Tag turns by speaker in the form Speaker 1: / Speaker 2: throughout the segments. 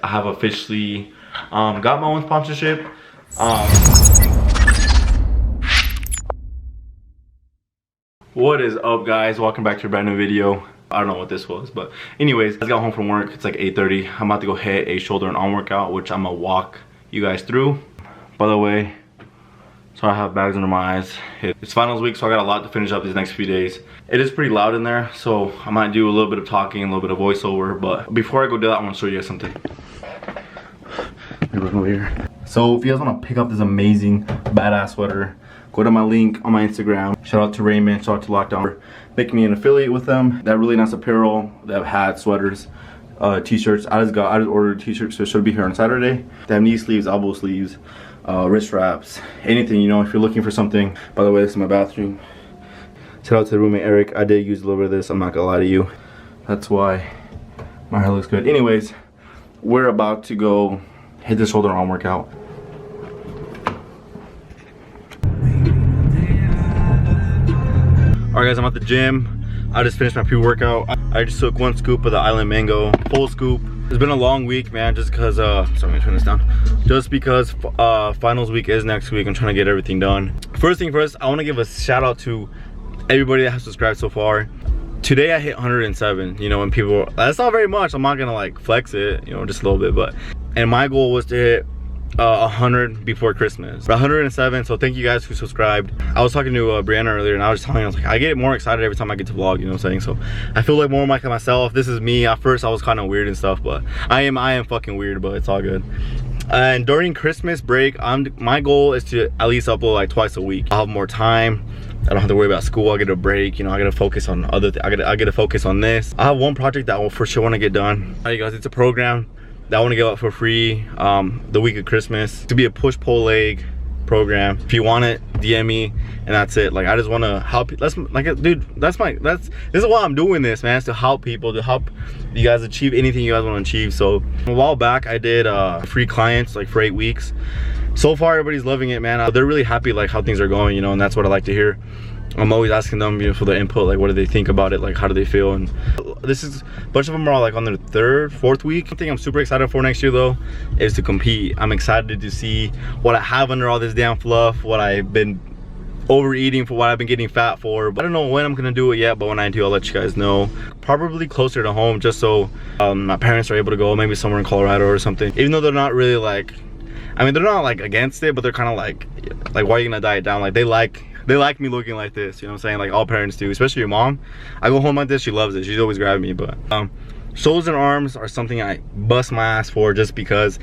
Speaker 1: I have officially got my own sponsorship. What is up, guys? Welcome back to a brand new video. I don't know what this was, but anyways, I just got home from work. It's like 8:30. I'm about to go hit a shoulder and arm workout, which I'm gonna walk you guys through. By the way, so I have bags under my eyes. It's finals week, so I got a lot to finish up these next few days. It is pretty loud in there, so I might do a little bit of talking, a little bit of voiceover, but before I go do that, I want to show you guys something. Let me run over here. So if you guys want to pick up this amazing badass sweater, go to my link on my Instagram. Shout out to Raymond, shout out to Lockdown for making me an affiliate with them. They have really nice apparel. They have hats, sweaters, t-shirts. I just ordered t-shirts, so it should be here on Saturday. They have knee sleeves, elbow sleeves, wrist wraps, anything, you know, if you're looking for something. By the way, this is my bathroom. Shout out to the roommate Eric. I did use a little bit of this, I'm not gonna lie to you. That's why my hair looks good. Anyways, we're about to go hit the shoulder arm workout. Alright guys, I'm at the gym. I just finished my pre-workout. I just took 1 scoop of the Island Mango, full scoop. It's been a long week, man, just because, sorry, I'm gonna turn this down. Just because finals week is next week, I'm trying to get everything done. First thing first, I wanna give a shout out to everybody that has subscribed so far. Today I hit 107, you know, and people, that's not very much. I'm not gonna like flex it, you know, just a little bit, but, and my goal was to hit 100 before Christmas. 107, so thank you guys who subscribed. I was talking to Brianna earlier, and I was telling her, I was like, I get more excited every time I get to vlog, you know what I'm saying? So I feel like more like myself. This is me. At first I was kind of weird and stuff, but I am fucking weird, but it's all good. And during Christmas break, my goal is to at least upload like twice a week. I'll have more time. I don't have to worry about school. I get a break, you know. I gotta focus on other I gotta focus on this. I have one project that I will for sure want to get done. All right guys, it's a program that I want to give out for free the week of Christmas. To be a push-pull leg program. If you want it, DM me, and that's it. Like, I just want to help. That's like, dude, this is why I'm doing this, man. It's to help people, to help you guys achieve anything you guys want to achieve. So a while back I did free clients like for 8 weeks. So far everybody's loving it, man. They're really happy like how things are going, you know, and that's what I like to hear. I'm always asking them, you know, for their input, like what do they think about it, like how do they feel. And this is, a bunch of them are all like on their 3rd, 4th week. One thing I'm super excited for next year though is to compete. I'm excited to see what I have under all this damn fluff, what I've been overeating for, what I've been getting fat for. But I don't know when I'm gonna do it yet, but when I do, I'll let you guys know. Probably closer to home, just so my parents are able to go, maybe somewhere in Colorado or something. Even though they're not really like, I mean, they're not like against it, but they're kind of like why are you gonna diet down? Like they like me looking like this, you know what I'm saying? Like all parents do, especially your mom. I go home like this, she loves it. She's always grabbing me. But shoulders and arms are something I bust my ass for just because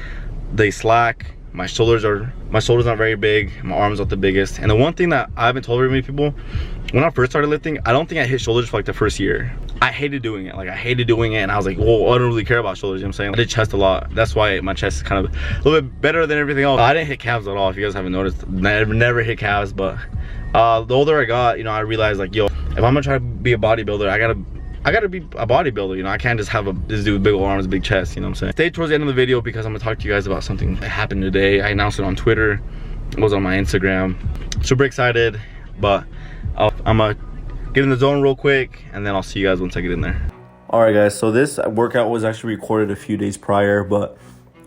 Speaker 1: they slack. My shoulders aren't very big, my arms aren't the biggest. And the one thing that I haven't told very many people, when I first started lifting, I don't think I hit shoulders for like the first year. I hated doing it. Like I hated doing it, and I was like, whoa, I don't really care about shoulders, you know what I'm saying? I did chest a lot. That's why my chest is kind of a little bit better than everything else. I didn't hit calves at all, if you guys haven't noticed. Never hit calves. But the older I got, you know, I realized like, yo, if I'm gonna try to be a bodybuilder, I gotta be a bodybuilder, you know. I can't just have this dude with big old arms, big chest, you know what I'm saying? Stay towards the end of the video because I'm gonna talk to you guys about something that happened today. I announced it on Twitter, it was on my Instagram. Super excited, but I'm gonna get in the zone real quick, and then I'll see you guys once I get in there. All right guys, so this workout was actually recorded a few days prior, but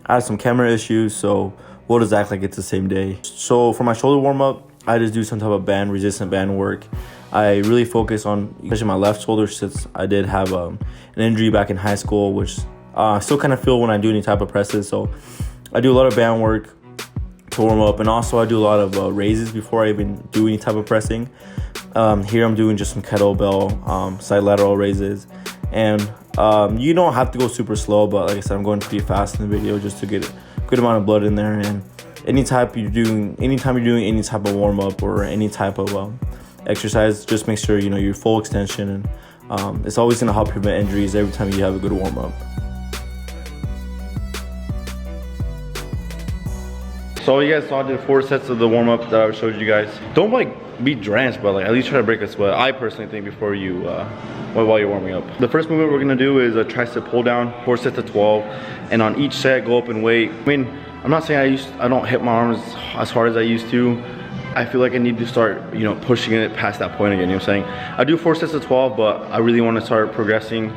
Speaker 1: I had some camera issues, so we'll just act like it's the same day. So for my shoulder warm-up, I just do some type of resistant band work. I really focus on, especially my left shoulder, since I did have an injury back in high school, which I still kind of feel when I do any type of presses. So I do a lot of band work to warm up, and also I do a lot of raises before I even do any type of pressing. Here I'm doing just some kettlebell side lateral raises, and you don't have to go super slow, but like I said, I'm going pretty fast in the video just to get a good amount of blood in there. And anytime you're doing any type of warm up or any type of exercise, just make sure you know your full extension, and it's always going to help prevent injuries every time you have a good warm up. So you guys saw I did 4 sets of the warm up that I showed you guys. Don't like be drenched, but like at least try to break a sweat. I personally think before you while you're warming up. The first movement we're gonna do is a tricep pull down, 4 sets of 12, and on each set go up in weight. I mean, I'm not saying I don't hit my arms as hard as I used to. I feel like I need to start, you know, pushing it past that point again, you know what I'm saying? I do 4 sets of 12, but I really want to start progressing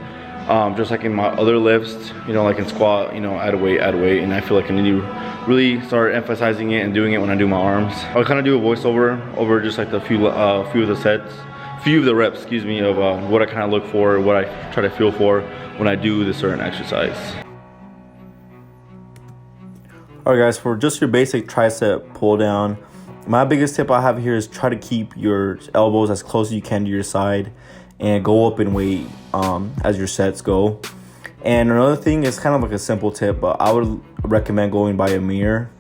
Speaker 1: just like in my other lifts, you know, like in squat, you know, add weight, and I feel like I need to really start emphasizing it and doing it when I do my arms. I'll kind of do a voiceover over just like the few of the reps, excuse me, of what I kind of look for, what I try to feel for when I do this certain exercise. All right guys, for just your basic tricep pull down, my biggest tip I have here is try to keep your elbows as close as you can to your side and go up in weight as your sets go. And another thing is kind of like a simple tip, but I would recommend going by a mirror.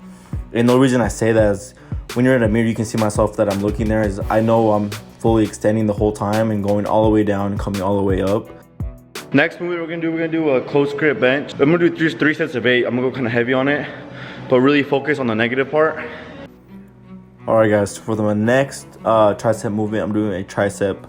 Speaker 1: And the reason I say that is when you're in a mirror, you can see myself that I'm looking there, is I know I'm fully extending the whole time and going all the way down and coming all the way up. Next movement we're gonna do a close grip bench. I'm gonna do three sets of 8. I'm gonna go kind of heavy on it, but really focus on the negative part. All right guys, for the next tricep movement, I'm doing a tricep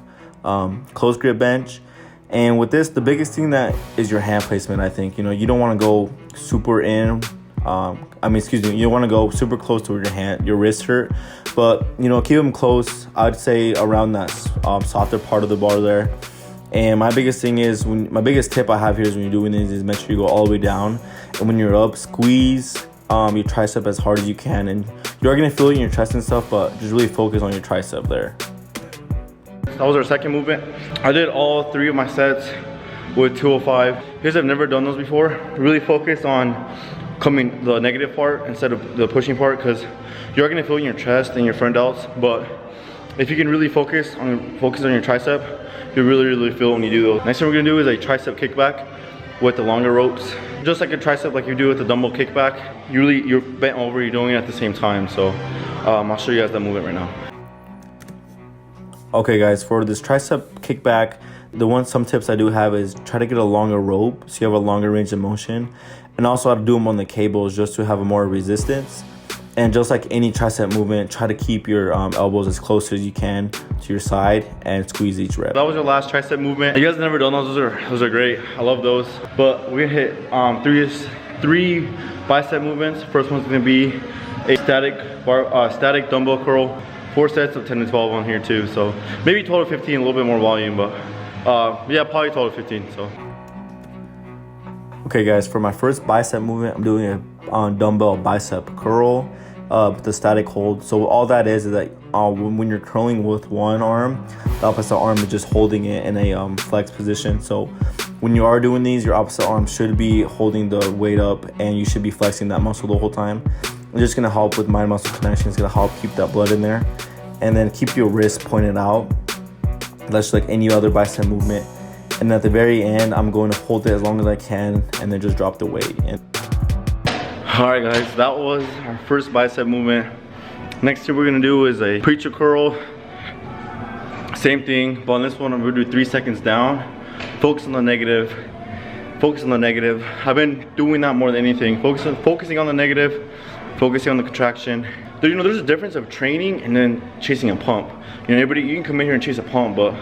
Speaker 1: close grip bench. And with this, the biggest thing that is your hand placement, I think. You know, you don't want to go super in. You don't want to go super close to where your wrist hurt. But, you know, keep them close. I'd say around that softer part of the bar there. And my biggest thing is, my biggest tip I have here is when you're doing this is make sure you go all the way down. And when you're up, squeeze your tricep as hard as you can. And you're going to feel it in your chest and stuff, but just really focus on your tricep there. That was our second movement. I did all 3 of my sets with 205. If you guys have never done those before, really focus on coming the negative part instead of the pushing part, because you're gonna feel in your chest and your front delts. But if you can really focus on your tricep, you really feel when you do those. Next thing we're gonna do is a tricep kickback with the longer ropes. Just like a tricep, like you do with the dumbbell kickback, you're bent over, you're doing it at the same time. So I'll show you guys that movement right now. Okay guys, for this tricep kickback, some tips I do have is try to get a longer rope so you have a longer range of motion, and also how to do them on the cables just to have a more resistance. And just like any tricep movement, try to keep your elbows as close as you can to your side and squeeze each rep. That was our last tricep movement. If you guys have never done those, those are great. I love those. But we're gonna hit three bicep movements. First one's gonna be a static dumbbell curl. 4 sets of 10 to 12 on here too, so maybe total 15, a little bit more volume, but yeah, probably total 15. So okay guys, for my first bicep movement, I'm doing a dumbbell bicep curl with the static hold. So all that is that when you're curling with one arm, the opposite arm is just holding it in a flex position. So when you are doing these, your opposite arm should be holding the weight up and you should be flexing that muscle the whole time. It's just gonna help with mind muscle connection. It's gonna help keep that blood in there. And then keep your wrist pointed out. That's like any other bicep movement. And at the very end, I'm going to hold it as long as I can and then just drop the weight. All right guys, that was our first bicep movement. Next thing we're gonna do is a preacher curl. Same thing, but on this one, I'm gonna do 3 seconds down. Focus on the negative. Focus on the negative. I've been doing that more than anything. Focusing on the negative, focusing on the contraction. You know, there's a difference of training and then chasing a pump. You know, you can come in here and chase a pump, but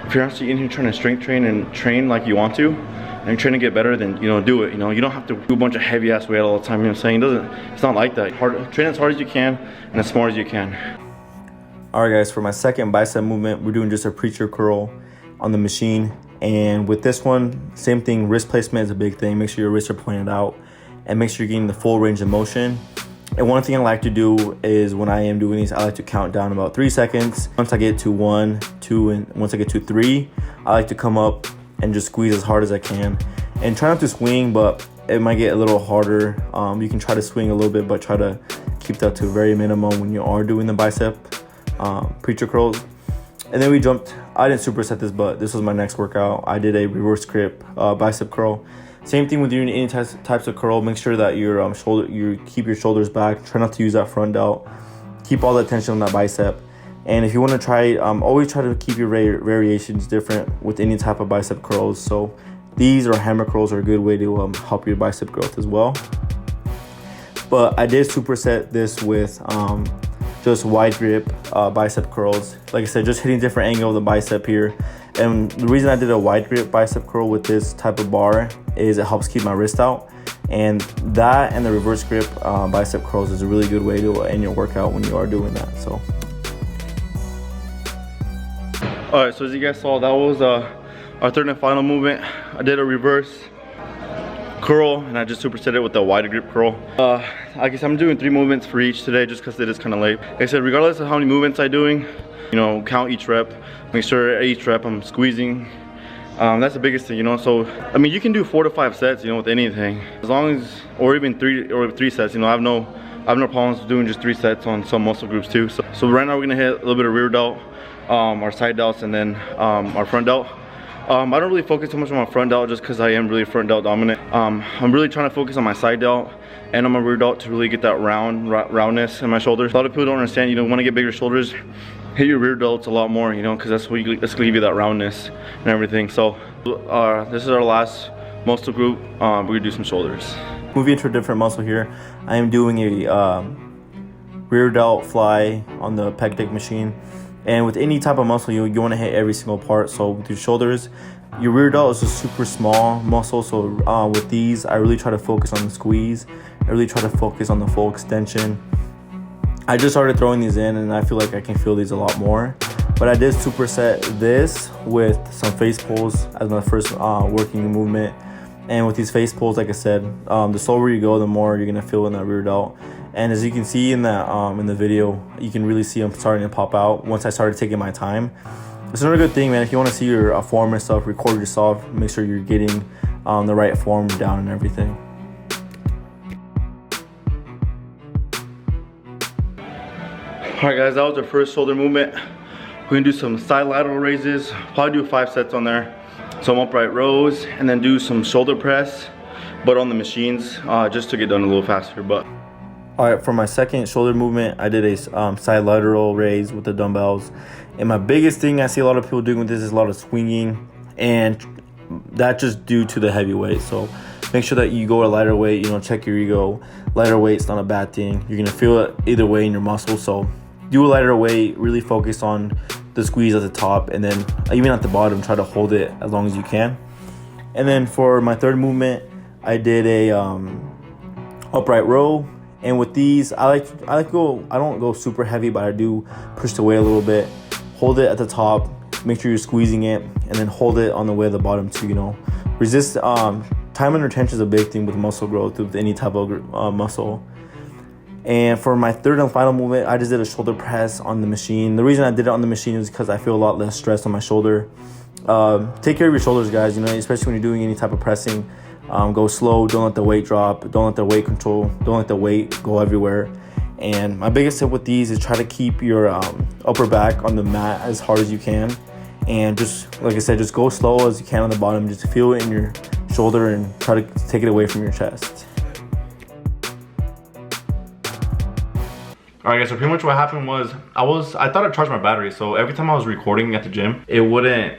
Speaker 1: if you're actually in here trying to strength train and train like you want to, and you're trying to get better, then, you know, do it. You know, you don't have to do a bunch of heavy ass weight all the time. You know what I'm saying? It's not like that. Train as hard as you can and as smart as you can. All right guys, for my second bicep movement, we're doing just a preacher curl on the machine. And with this one, same thing, wrist placement is a big thing. Make sure your wrists are pointed out and make sure you're getting the full range of motion. And one thing I like to do is when I am doing these, I like to count down about 3 seconds. Once I get to 1, 2, and once I get to 3, I like to come up and just squeeze as hard as I can. And try not to swing, but it might get a little harder. You can try to swing a little bit, but try to keep that to a very minimum when you are doing the bicep preacher curls. And then we jumped, I didn't superset this, but this was my next workout. I did a reverse grip bicep curl. Same thing with doing any types of curl. Make sure that you keep your shoulders back. Try not to use that front delt. Keep all the tension on that bicep. And if you want to try, always try to keep your variations different with any type of bicep curls. So these or hammer curls are a good way to help your bicep growth as well. But I did superset this with just wide grip bicep curls. Like I said, just hitting different angle of the bicep here. And the reason I did a wide grip bicep curl with this type of bar is it helps keep my wrist out. And that and the reverse grip bicep curls is a really good way to end your workout when you are doing that. So, all right, so as you guys saw, that was our third and final movement, I did a reverse curl and I just superset it with a wider grip curl. I guess I'm doing 3 movements for each today just because it is kind of late. Like I said, regardless of how many movements I'm doing, you know, count each rep, make sure at each rep I'm squeezing. That's the biggest thing, you know. So I mean, you can do 4 to 5 sets, you know, with anything, as long as, or even 3 sets, you know. I have no problems doing just 3 sets on some muscle groups too. So right now we're gonna hit a little bit of rear delt, our side delts, and then our front delt. I don't really focus too much on my front delt just because I am really front delt dominant. I'm really trying to focus on my side delt and on my rear delt to really get that roundness in my shoulders. A lot of people don't understand, you know, want to get bigger shoulders, hit your rear delts a lot more, you know, because that's gonna give you that roundness and everything. So this is our last muscle group. We're gonna do some shoulders. Moving into a different muscle here, I am doing a rear delt fly on the pec deck machine. And with any type of muscle, you want to hit every single part. So with your shoulders, your rear delt is a super small muscle. So with these, I really try to focus on the squeeze. I really try to focus on the full extension. I just started throwing these in and I feel like I can feel these a lot more. But I did superset this with some face pulls as my first working movement. And with these face pulls, like I said, the slower you go, the more you're gonna feel in that rear delt. And as you can see in that in the video, you can really see them starting to pop out once I started taking my time. It's another good thing, man. If you want to see your form and stuff, record yourself. Make sure you're getting the right form down and everything. All right, guys, that was our first shoulder movement. We're gonna do some side lateral raises. Probably do 5 sets on there. Some upright rows, and then do some shoulder press, but on the machines, just to get done a little faster. But all right, for my second shoulder movement, I did a side lateral raise with the dumbbells. And my biggest thing I see a lot of people doing with this is a lot of swinging, and that's just due to the heavy weight. So make sure that you go to lighter weight, you know, check your ego. Lighter weight's not a bad thing. You're gonna feel it either way in your muscles. So do a lighter weight, really focus on the squeeze at the top, and then even at the bottom, try to hold it as long as you can. And then for my third movement, I did a upright row. And with these, I don't go super heavy, but I do push the weight a little bit. Hold it at the top, make sure you're squeezing it, and then hold it on the way at the bottom too, you know. Resist, time and retention is a big thing with muscle growth, with any type of muscle. And for my third and final movement, I just did a shoulder press on the machine. The reason I did it on the machine is because I feel a lot less stress on my shoulder. Take care of your shoulders, guys, you know, especially when you're doing any type of pressing. Go slow, don't let the weight drop, don't let the weight control, don't let the weight go everywhere. And my biggest tip with these is try to keep your upper back on the mat as hard as you can. And just, like I said, just go slow as you can on the bottom. Just feel it in your shoulder and try to take it away from your chest. Alright guys, so pretty much what happened was, I thought I charged my battery, so every time I was recording at the gym, it wouldn't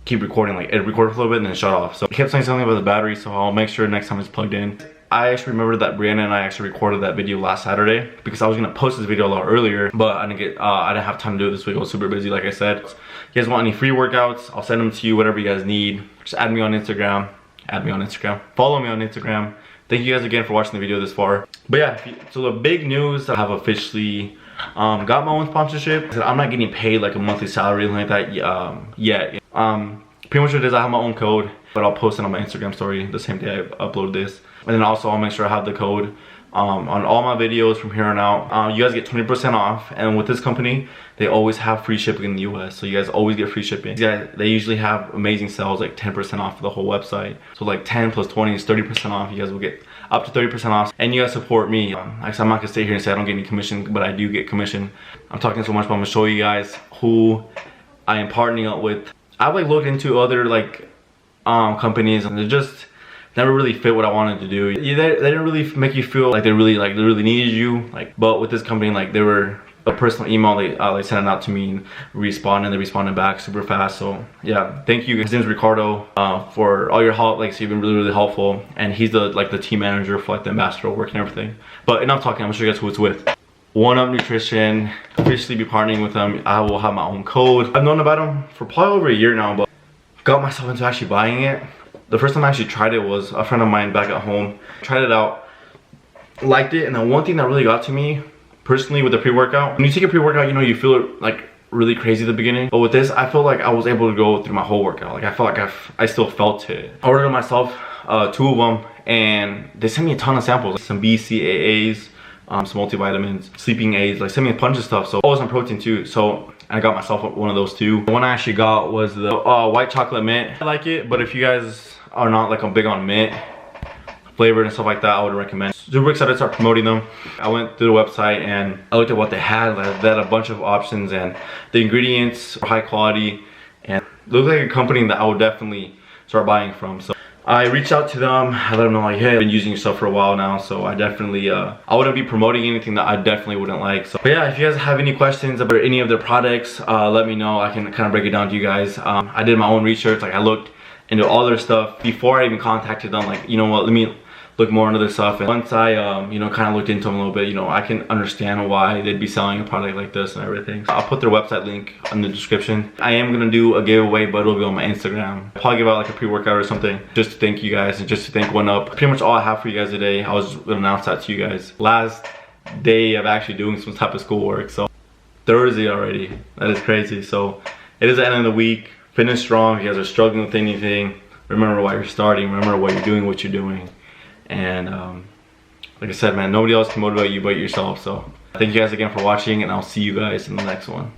Speaker 1: keep recording. Like, it recorded for a little bit and then shut off. So it kept saying something about the battery, so I'll make sure next time it's plugged in. I actually remember that Brianna and I actually recorded that video last Saturday because I was gonna post this video a lot earlier, but I didn't have time to do it this week. I was super busy, like I said. If you guys want any free workouts, I'll send them to you, whatever you guys need. Just add me on Instagram. Follow me on Instagram. Thank you guys again for watching the video this far. But yeah, so the big news, I have officially got my own sponsorship. I'm not getting paid like a monthly salary or anything like that yet. Pretty much what it is, I have my own code, but I'll post it on my Instagram story the same day I upload this. And then also I'll make sure I have the code on all my videos from here on out. You guys get 20% off, and with this company, they always have free shipping in the US, so you guys always get free shipping. Yeah, they usually have amazing sales, like 10% off the whole website. So like 10 plus 20 is 30% off. You guys will get up to 30% off, and you guys support me. I'm not gonna stay here and say I don't get any commission, but I do get commission. I'm talking so much, but I'm gonna show you guys who I am partnering up with. I've like looked into other like companies, and they just never really fit what I wanted to do. They didn't really make you feel like they really needed you. Like, but with this company, like, they were a personal email, they sent it out to me and they responded back super fast. So yeah, thank you. His name's Ricardo for all your help. Like, so you've been really helpful, and he's the team manager for like the ambassador work and everything. But enough talking, I'm gonna show you guys who it's with. One Up Nutrition, officially be partnering with them. I will have my own code. I've known about them for probably over a year now, but got myself into actually buying it. The first time I actually tried it was a friend of mine back at home. Tried it out, liked it, and then one thing that really got to me personally with the pre-workout, when you take a pre-workout, you know, you feel it like really crazy at the beginning, but with this I felt like I was able to go through my whole workout. Like I felt like I still felt it. I ordered myself 2 of them, and they sent me a ton of samples, like some BCAAs, some multivitamins, sleeping aids, like sent me a bunch of stuff. So always on protein too. So I got myself one of those too. The one I actually got was the white chocolate mint. I like it, but if you guys are not like big on mint flavored and stuff like that, I would recommend. Super excited to start promoting them. I went through the website and I looked at what they had. They had a bunch of options, and the ingredients are high quality, and it looked like a company that I would definitely start buying from. So I reached out to them. I let them know, like, hey, I've been using your stuff for a while now, so I definitely I wouldn't be promoting anything that I definitely wouldn't like. So but yeah, if you guys have any questions about any of their products, let me know. I can kind of break it down to you guys. I did my own research. Like I looked into all their stuff before I even contacted them. Like, you know what, let me look more into their stuff. And once I you know, kind of looked into them a little bit, you know, I can understand why they'd be selling a product like this and everything. So I'll put their website link in the description. I am gonna do a giveaway, but it'll be on my Instagram. I'll probably give out like a pre-workout or something, just to thank you guys and just to thank One Up. Pretty much all I have for you guys today. I was gonna announce that to you guys. Last day of actually doing some type of schoolwork. So Thursday already. That is crazy. So it is the end of the week. Finish strong. If you guys are struggling with anything, remember why you're starting. Remember why you're doing what you're doing. And like I said, man, nobody else can motivate you but yourself. So thank you guys again for watching, and I'll see you guys in the next one.